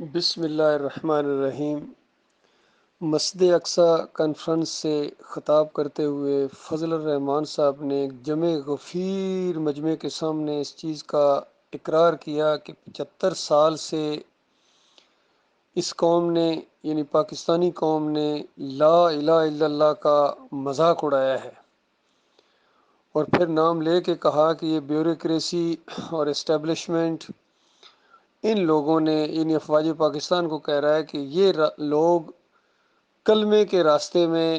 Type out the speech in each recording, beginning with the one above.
بسم اللہ الرحمن الرحیم۔ مسجد اقصی کانفرنس سے خطاب کرتے ہوئے فضل الرحمان صاحب نے ایک جمع غفیر مجمع کے سامنے اس چیز کا اقرار کیا کہ 75 سال سے اس قوم نے یعنی پاکستانی قوم نے لا الہ الا اللہ کا مذاق اڑایا ہے، اور پھر نام لے کے کہا کہ یہ بیوروکریسی اور اسٹیبلشمنٹ ان لوگوں نے یعنی افواج پاکستان کو کہہ رہا ہے کہ یہ لوگ کلمے کے راستے میں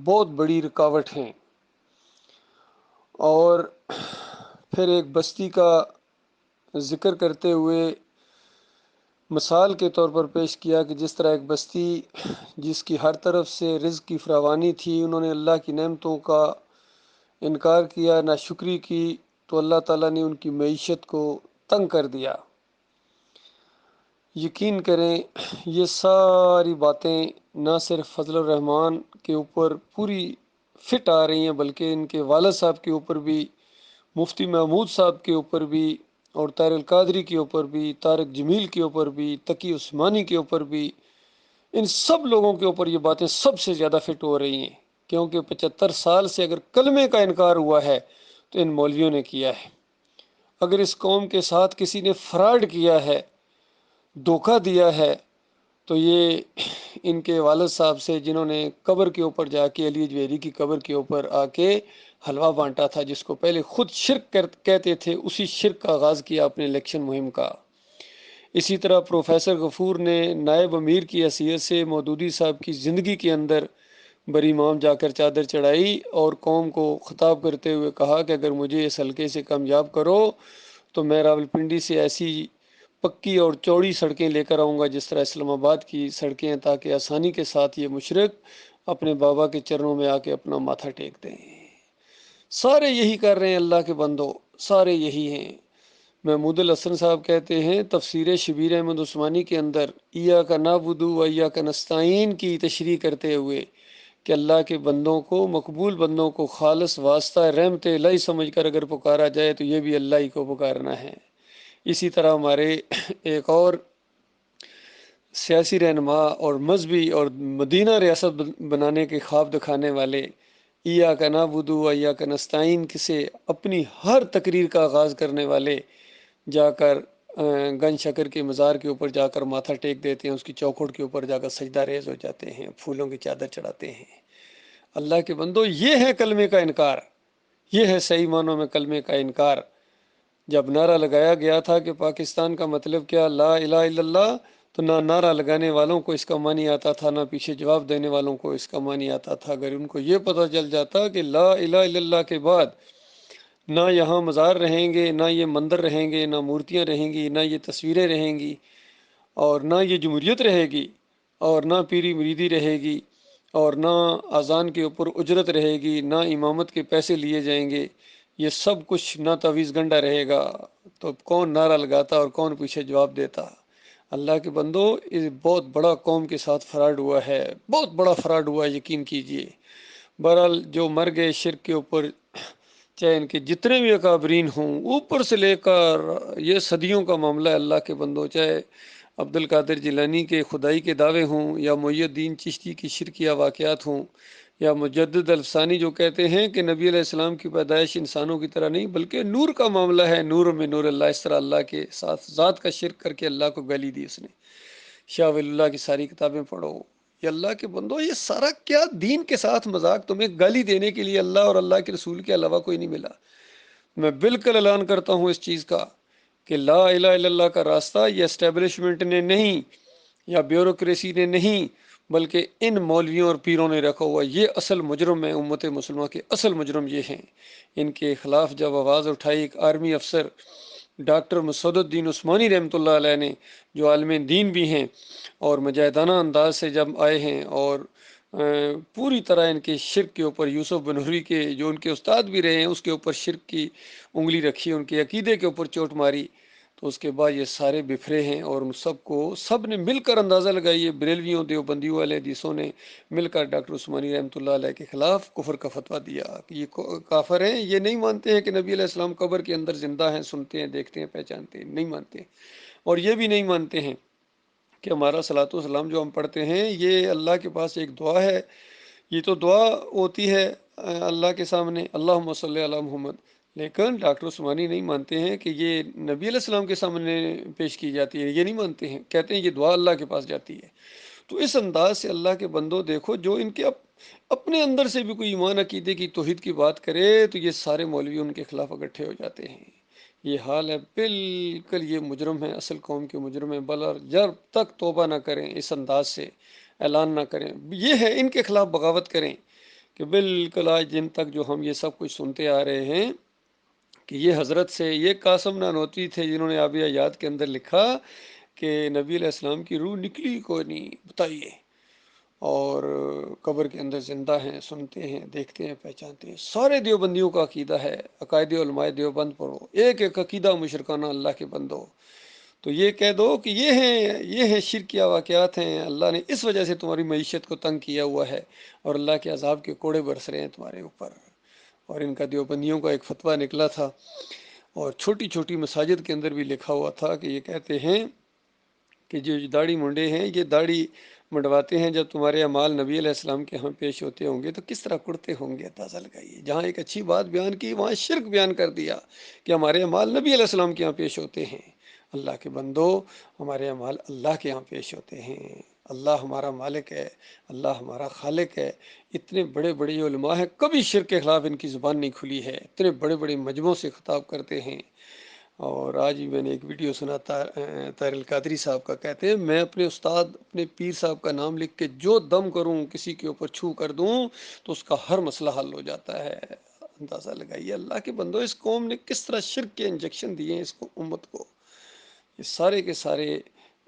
بہت بڑی رکاوٹ ہیں، اور پھر ایک بستی کا ذکر کرتے ہوئے مثال کے طور پر پیش کیا کہ جس طرح ایک بستی جس کی ہر طرف سے رزق کی فراوانی تھی، انہوں نے اللہ کی نعمتوں کا انکار کیا، ناشکری کی، تو اللہ تعالیٰ نے ان کی معیشت کو تنگ کر دیا۔ یقین کریں یہ ساری باتیں نہ صرف فضل الرحمان کے اوپر پوری فٹ آ رہی ہیں، بلکہ ان کے والد صاحب کے اوپر بھی، مفتی محمود صاحب کے اوپر بھی، اور طاہر القادری کے اوپر بھی، طارق جمیل کے اوپر بھی، تقی عثمانی کے اوپر بھی، ان سب لوگوں کے اوپر یہ باتیں سب سے زیادہ فٹ ہو رہی ہیں، کیونکہ 75 سال سے اگر کلمے کا انکار ہوا ہے تو ان مولویوں نے کیا ہے۔ اگر اس قوم کے ساتھ کسی نے فراڈ کیا ہے، دھوکہ دیا ہے، تو یہ ان کے والد صاحب سے، جنہوں نے قبر کے اوپر جا کے علی جویری کی قبر کے اوپر آ کے حلوہ بانٹا تھا، جس کو پہلے خود شرک کہتے تھے، اسی شرک کا آغاز کیا اپنے الیکشن مہم کا۔ اسی طرح پروفیسر غفور نے نائب امیر کی حیثیت سے مودودی صاحب کی زندگی کے اندر بری امام جا کر چادر چڑھائی اور قوم کو خطاب کرتے ہوئے کہا کہ اگر مجھے اس حلقے سے کامیاب کرو تو میں راولپنڈی سے ایسی پکی اور چوڑی سڑکیں لے کر آؤں گا جس طرح اسلام آباد کی سڑکیں ہیں، تاکہ آسانی کے ساتھ یہ مشرک اپنے بابا کے چرنوں میں آ کے اپنا ماتھا ٹیک دیں۔ سارے یہی کر رہے ہیں اللہ کے بندو، سارے یہی ہیں۔ محمود الحسن صاحب کہتے ہیں تفسیر شبیر احمد عثمانی کے اندر ایاک نعبد و ایاک نستعین کی تشریح کرتے ہوئے کہ اللہ کے بندوں کو، مقبول بندوں کو خالص واسطہ رحمت الہی سمجھ کر اگر پکارا جائے تو یہ بھی اللہ ہی کو پکارنا ہے۔ اسی طرح ہمارے ایک اور سیاسی رہنما اور مذہبی اور مدینہ ریاست بنانے کے خواب دکھانے والے ایاک نعبد و ایاک نستعین سے اپنی ہر تقریر کا آغاز کرنے والے جا کر گن شکر کے مزار کے اوپر جا کر ماتھا ٹیک دیتے ہیں، اس کی چوکھٹ کے اوپر جا کر سجدہ ریز ہو جاتے ہیں، پھولوں کی چادر چڑھاتے ہیں۔ اللہ کے بندو، یہ ہے کلمے کا انکار، یہ ہے صحیح معنوں میں کلمے کا انکار۔ جب نعرہ لگایا گیا تھا کہ پاکستان کا مطلب کیا لا الہ الا اللہ، تو نہ نعرہ لگانے والوں کو اس کا معنی آتا تھا، نہ پیچھے جواب دینے والوں کو اس کا معنی آتا تھا۔ اگر ان کو یہ پتہ چل جاتا کہ لا الہ الا اللہ کے بعد نہ یہاں مزار رہیں گے، نہ یہ مندر رہیں گے، نہ مورتیاں رہیں گی، نہ یہ تصویریں رہیں گی، اور نہ یہ جمہوریت رہے گی، اور نہ پیری مریدی رہے گی، اور نہ اذان کے اوپر اجرت رہے گی، نہ امامت کے پیسے لیے جائیں گے، یہ سب کچھ نہ تعویذ گنڈا رہے گا، تو کون نعرہ لگاتا اور کون پیچھے جواب دیتا؟ اللہ کے بندو، اس بہت بڑا قوم کے ساتھ فراڈ ہوا ہے، بہت بڑا فراڈ ہوا ہے، یقین کیجئے۔ بہرحال جو مر گئے شرک کے اوپر، چاہے ان کے جتنے بھی اکابرین ہوں، اوپر سے لے کر یہ صدیوں کا معاملہ ہے اللہ کے بندو، چاہے عبد القادر جیلانی کے خدائی کے دعوے ہوں، یا محی الدین چشتی کی شرکیہ واقعات ہوں، یا مجدد الفسانی جو کہتے ہیں کہ نبی علیہ السلام کی پیدائش انسانوں کی طرح نہیں بلکہ نور کا معاملہ ہے، نور میں نور اللہ، اس طرح اللہ کے ساتھ ذات کا شرک کر کے اللہ کو گالی دی اس نے۔ شاہ ولی اللہ کی ساری کتابیں پڑھو۔ یہ اللہ کے بندو، یہ سارا کیا دین کے ساتھ مذاق، تمہیں گالی دینے کے لیے اللہ اور اللہ کے رسول کے علاوہ کوئی نہیں ملا۔ میں بالکل اعلان کرتا ہوں اس چیز کا کہ لا الہ الا اللہ کا راستہ یہ اسٹیبلشمنٹ نے نہیں، یا بیوروکریسی نے نہیں، بلکہ ان مولویوں اور پیروں نے رکھا ہوا۔ یہ اصل مجرم ہے، امت مسلمہ کے اصل مجرم یہ ہیں۔ ان کے خلاف جب آواز اٹھائی ایک آرمی افسر ڈاکٹر مسعود الدین عثمانی رحمۃ اللہ علیہ نے، جو عالم دین بھی ہیں اور مجاہدانہ انداز سے جب آئے ہیں، اور پوری طرح ان کے شرک کے اوپر یوسف بنوری کے جو ان کے استاد بھی رہے ہیں اس کے اوپر شرک کی انگلی رکھی، ان کے عقیدے کے اوپر چوٹ ماری، تو اس کے بعد یہ سارے بکھرے ہیں، اور ان سب نے مل کر اندازہ لگائی ہے، بریلویوں دیوبندیوں والے حدیثوں نے مل کر ڈاکٹر عثمانی رحمۃ اللہ علیہ کے خلاف کفر کا فتویٰ دیا کہ یہ کافر ہیں، یہ نہیں مانتے ہیں کہ نبی علیہ السلام قبر کے اندر زندہ ہیں، سنتے ہیں، دیکھتے ہیں، پہچانتے ہیں، نہیں مانتے، اور یہ بھی نہیں مانتے ہیں کہ ہمارا صلاۃ والسلام جو ہم پڑھتے ہیں یہ اللہ کے پاس ایک دعا ہے، یہ تو دعا ہوتی ہے اللہ کے سامنے، اللہم صلی علی محمد، لیکن ڈاکٹر عثمانی نہیں مانتے ہیں کہ یہ نبی علیہ السلام کے سامنے پیش کی جاتی ہے، یہ نہیں مانتے ہیں، کہتے ہیں یہ دعا اللہ کے پاس جاتی ہے۔ تو اس انداز سے اللہ کے بندوں دیکھو، جو ان کے اپنے اندر سے بھی کوئی ایمان عقیدے کی توحید کی بات کرے تو یہ سارے مولوی ان کے خلاف اکٹھے ہو جاتے ہیں۔ یہ حال ہے، بالکل یہ مجرم ہے، اصل قوم کے مجرم ہیں، بلر جب تک توبہ نہ کریں، اس انداز سے اعلان نہ کریں، یہ ہے ان کے خلاف بغاوت کریں کہ بالکل آج دن تک جو ہم یہ سب کچھ سنتے آ رہے ہیں کہ یہ حضرت سے، یہ قاسم نانوتوی تھے جنہوں نے آب حیات کے اندر لکھا کہ نبی علیہ السلام کی روح نکلی کوئی نہیں، بتائیے، اور قبر کے اندر زندہ ہیں، سنتے ہیں، دیکھتے ہیں، پہچانتے ہیں۔ سارے دیوبندیوں کا عقیدہ ہے، عقائد علماء دیوبند پڑھو، ایک ایک عقیدہ مشرکانہ اللہ کے بندو، تو یہ کہہ دو کہ یہ ہیں شرکیہ واقعات ہیں، اللہ نے اس وجہ سے تمہاری معیشت کو تنگ کیا ہوا ہے اور اللہ کے عذاب کے کوڑے برس رہے ہیں تمہارے اوپر۔ اور ان کا دیوبندیوں کا ایک فتویٰ نکلا تھا، اور چھوٹی چھوٹی مساجد کے اندر بھی لکھا ہوا تھا کہ یہ کہتے ہیں کہ جو داڑھی منڈے ہیں یہ داڑھی منڈواتے ہیں، جب تمہارے اعمال نبی علیہ السلام کے ہاں پیش ہوتے ہوں گے تو کس طرح کرتے ہوں گے، اندازہ لگائیے۔ جہاں ایک اچھی بات بیان کی وہاں شرک بیان کر دیا کہ ہمارے اعمال نبی علیہ السلام کے ہاں پیش ہوتے ہیں۔ اللہ کے بندو، ہمارے اعمال اللہ کے ہاں پیش ہوتے ہیں، اللہ ہمارا مالک ہے، اللہ ہمارا خالق ہے۔ اتنے بڑے بڑے علماء ہیں، کبھی شرک کے خلاف ان کی زبان نہیں کھلی ہے، اتنے بڑے بڑے مجموعوں سے خطاب کرتے ہیں۔ اور آج ہی میں نے ایک ویڈیو سنا، طاہر القادری صاحب کا، کہتے ہیں میں اپنے استاد اپنے پیر صاحب کا نام لکھ کے جو دم کروں، کسی کے اوپر چھو کر دوں تو اس کا ہر مسئلہ حل ہو جاتا ہے۔ اندازہ لگائیے اللہ کے بندو، اس قوم نے کس طرح شرک کے انجیکشن دیے ہیں اس کو، امت کو۔ یہ سارے کے سارے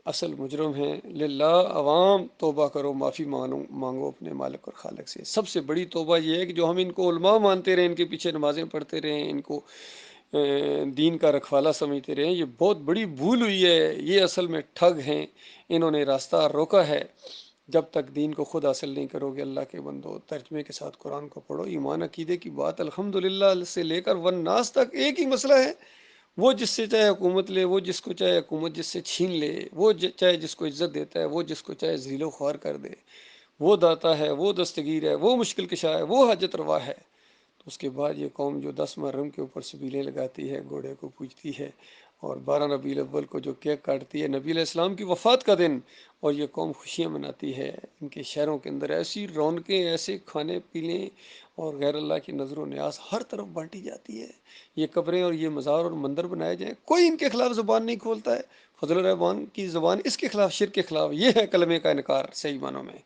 اصل مجرم ہیں۔ للہ عوام توبہ کرو، معافی مانگو اپنے مالک اور خالق سے۔ سب سے بڑی توبہ یہ ہے کہ جو ہم ان کو علماء مانتے رہے، ان کے پیچھے نمازیں پڑھتے رہے، ان کو دین کا رکھوالا سمجھتے رہے، یہ بہت بڑی بھول ہوئی ہے۔ یہ اصل میں ٹھگ ہیں، انہوں نے راستہ روکا ہے۔ جب تک دین کو خود حاصل نہیں کرو گے اللہ کے بندو، ترجمے کے ساتھ قرآن کو پڑھو۔ ایمان عقیدے کی بات الحمدللہ سے لے کر والناس تک ایک ہی مسئلہ ہے، وہ جس سے چاہے حکومت لے، وہ جس کو چاہے حکومت جس سے چھین لے، وہ چاہے جس کو عزت دیتا ہے، وہ جس کو چاہے ذلیل و خوار کر دے، وہ داتا ہے، وہ دستگیر ہے، وہ مشکل کشا ہے، وہ حاجت روا ہے۔ تو اس کے بعد یہ قوم جو 10 محرم کے اوپر سبیلیں لگاتی ہے، گھوڑے کو پوجتی ہے، اور 12 ربیع الاول کو جو کیک کاٹتی ہے نبی علیہ السلام کی وفات کا دن، اور یہ قوم خوشیاں مناتی ہے، ان کے شہروں کے اندر ایسی رونقیں، ایسے کھانے پینے اور غیر اللہ کی نظر و نیاز ہر طرف بانٹی جاتی ہے۔ یہ قبریں اور یہ مزار اور مندر بنائے جائیں، کوئی ان کے خلاف زبان نہیں کھولتا ہے۔ فضل الرحمان کی زبان اس کے خلاف، شرک کے خلاف، یہ ہے کلمے کا انکار صحیح معنوں میں۔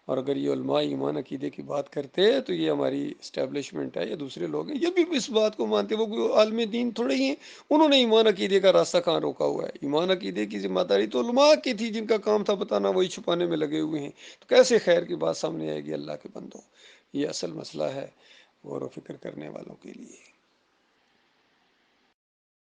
اور اگر یہ علماء ایمان عقیدے کی بات کرتے تو یہ ہماری اسٹیبلشمنٹ ہے یا دوسرے لوگ ہیں، یہ بھی اس بات کو مانتے، وہ کوئی عالم دین تھوڑے ہی ہیں، انہوں نے ایمان عقیدے کا راستہ کہاں روکا ہوا ہے؟ ایمان عقیدے کی ذمہ داری تو علماء کی تھی، جن کا کام تھا بتانا، وہی چھپانے میں لگے ہوئے ہیں۔ تو کیسے خیر کی بات سامنے آئے گی اللہ کے بندوں؟ یہ اصل مسئلہ ہے غور و فکر کرنے والوں کے لیے۔